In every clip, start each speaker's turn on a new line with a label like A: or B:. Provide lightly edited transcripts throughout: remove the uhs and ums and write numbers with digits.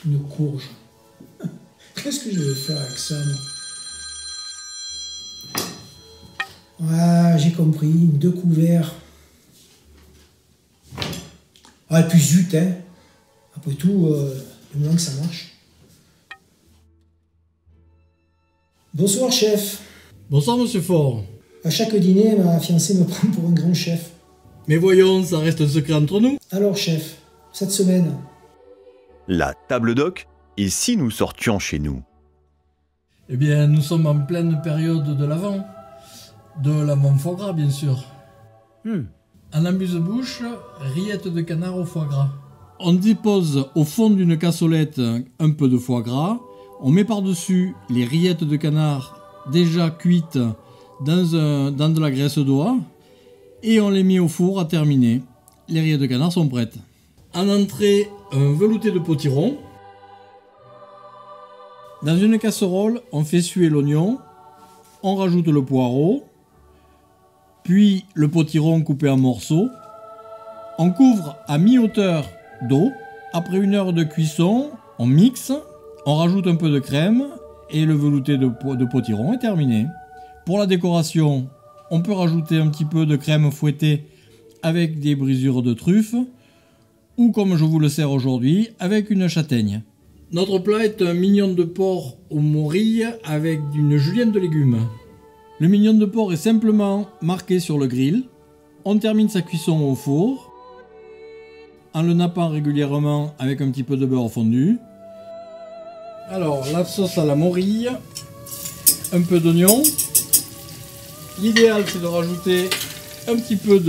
A: Une courge. Qu'est-ce que je vais faire avec ça, moi? Ah, j'ai compris, 2 couverts. Ah, et puis zut, hein. Après tout, du moment que ça marche. Bonsoir, chef.
B: Bonsoir, monsieur Faure.
A: À chaque dîner, ma fiancée me prend pour un grand chef.
B: Mais voyons, ça reste un secret entre nous.
A: Alors, chef, cette semaine...
C: La table d'oc, et si nous sortions chez nous?
B: Eh bien, nous sommes en pleine période de l'Avent. De l'Avent foie gras, bien sûr. En amuse-bouche, rillettes de canard au foie gras. On dépose au fond d'une cassolette un peu de foie gras. On met par-dessus les rillettes de canard déjà cuites dans de la graisse d'oie. Et on les met au four à terminer. Les rillettes de canard sont prêtes. En entrée, un velouté de potiron. Dans une casserole, on fait suer l'oignon. On rajoute le poireau. Puis le potiron coupé en morceaux. On couvre à mi-hauteur d'eau. Après 1 heure de cuisson, on mixe. On rajoute un peu de crème. Et le velouté de potiron est terminé. Pour la décoration, on peut rajouter un petit peu de crème fouettée avec des brisures de truffes. Ou comme je vous le sers aujourd'hui, avec une châtaigne. Notre plat est un mignon de porc aux morilles avec une julienne de légumes. Le mignon de porc est simplement marqué sur le grill. On termine sa cuisson au four, en le nappant régulièrement avec un petit peu de beurre fondu. Alors, la sauce à la morille, un peu d'oignon. L'idéal, c'est de rajouter un petit peu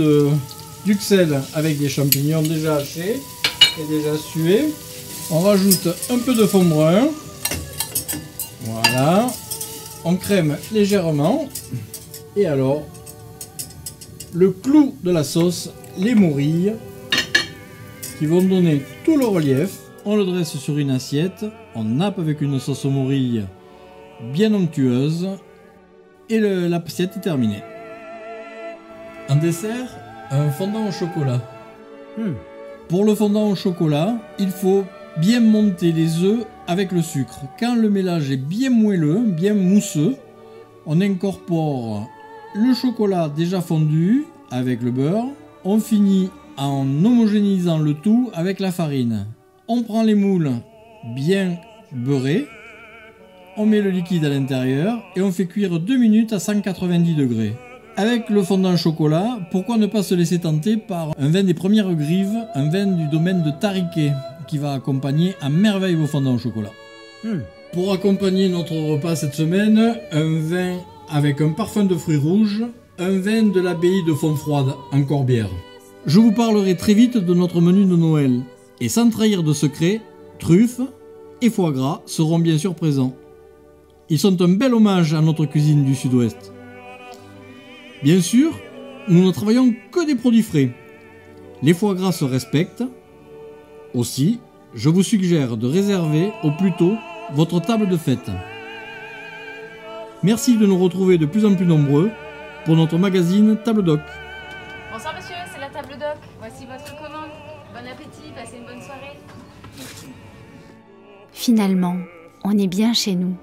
B: d'uxelles avec des champignons déjà hachés et déjà sués. On rajoute un peu de fond brun. Voilà. On crème légèrement. Et alors, le clou de la sauce, les morilles, qui vont donner tout le relief. On le dresse sur une assiette. On nappe avec une sauce aux morilles bien onctueuse. Et l'assiette est terminée. En dessert, un fondant au chocolat. Pour le fondant au chocolat, il faut bien monter les œufs avec le sucre. Quand le mélange est bien moelleux, bien mousseux, on incorpore le chocolat déjà fondu avec le beurre. On finit en homogénéisant le tout avec la farine. On prend les moules bien beurrés. On met le liquide à l'intérieur et on fait cuire 2 minutes à 190 degrés. Avec le fondant au chocolat, pourquoi ne pas se laisser tenter par un vin des premières grives, un vin du domaine de Tariquet, qui va accompagner à merveille vos fondants au chocolat. Pour accompagner notre repas cette semaine, un vin avec un parfum de fruits rouges, un vin de l'abbaye de Fontfroide en Corbière. Je vous parlerai très vite de notre menu de Noël. Et sans trahir de secret, truffes et foie gras seront bien sûr présents. Ils sont un bel hommage à notre cuisine du Sud-Ouest. Bien sûr, nous ne travaillons que des produits frais. Les foie gras se respectent. Aussi, je vous suggère de réserver au plus tôt votre table de fête. Merci de nous retrouver de plus en plus nombreux pour notre magazine Table Doc.
D: Bonsoir monsieur, c'est la Table Doc. Voici votre commande. Bon appétit, passez une bonne soirée.
E: Finalement, on est bien chez nous.